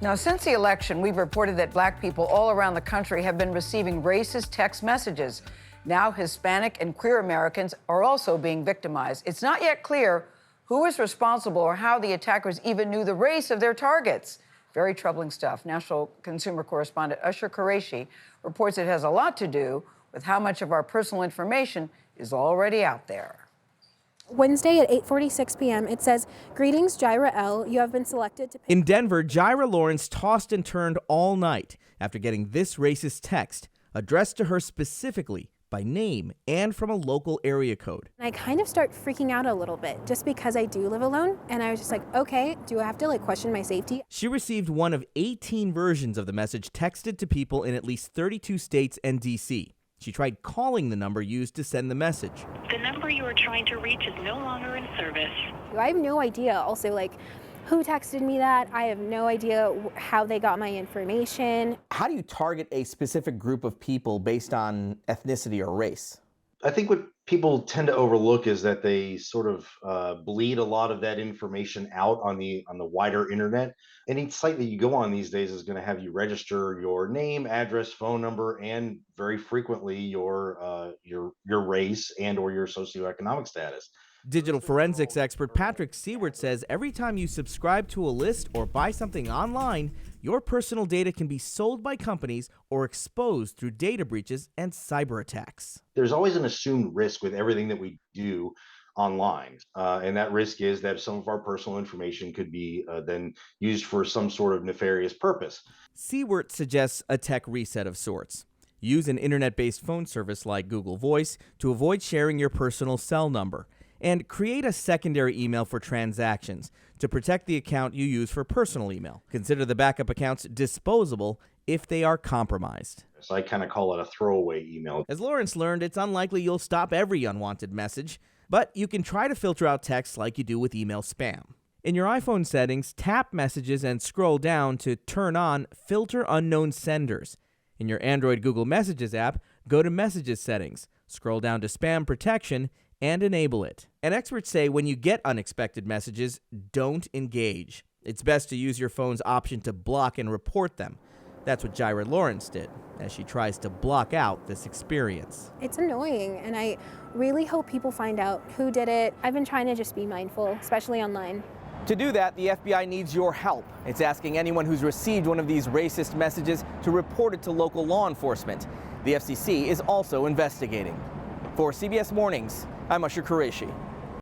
Now, since the election, we've reported that black people all around the country have been receiving racist text messages. Now, Hispanic and queer Americans are also being victimized. It's not yet clear who is responsible or how the attackers even knew the race of their targets. Very troubling stuff. National consumer correspondent Usher Qureshi reports it has a lot to do with how much of our personal information is already out there. Wednesday at 8:46 p.m., it says, "Greetings, Jaira L. You have been selected to..." In Denver, Jaira Lawrence tossed and turned all night after getting this racist text addressed to her specifically by name and from a local area code. I kind of start freaking out a little bit just because I do live alone. And I was just like, okay, do I have to question my safety? She received one of 18 versions of the message texted to people in at least 32 states and D.C. She tried calling the number used to send the message. The number you are trying to reach is no longer in service. I have no idea also who texted me that. I have no idea how they got my information. How do you target a specific group of people based on ethnicity or race? I think what people tend to overlook is that they sort of bleed a lot of that information out on the wider internet. Any site that you go on these days is going to have you register your name, address, phone number, and very frequently your race and or your socioeconomic status. Digital forensics expert Patrick Seward says every time you subscribe to a list or buy something online, your personal data can be sold by companies or exposed through data breaches and cyber attacks. There's always an assumed risk with everything that we do online, and that risk is that some of our personal information could be then used for some sort of nefarious purpose. Seward suggests a tech reset of sorts. Use an internet-based phone service like Google Voice to avoid sharing your personal cell number. And create a secondary email for transactions to protect the account you use for personal email. Consider the backup accounts disposable if they are compromised. So I kind of call it a throwaway email. As Lawrence learned, it's unlikely you'll stop every unwanted message, but you can try to filter out texts like you do with email spam. In your iPhone settings, tap Messages and scroll down to turn on Filter Unknown Senders. In your Android Google Messages app, go to Messages settings, scroll down to Spam Protection, and enable it. And experts say when you get unexpected messages, don't engage. It's best to use your phone's option to block and report them. That's what Jaira Lawrence did, as she tries to block out this experience. It's annoying, and I really hope people find out who did it. I've been trying to just be mindful, especially online. To do that, the FBI needs your help. It's asking anyone who's received one of these racist messages to report it to local law enforcement. The FCC is also investigating. For CBS Mornings, I'm Usher Qureshi.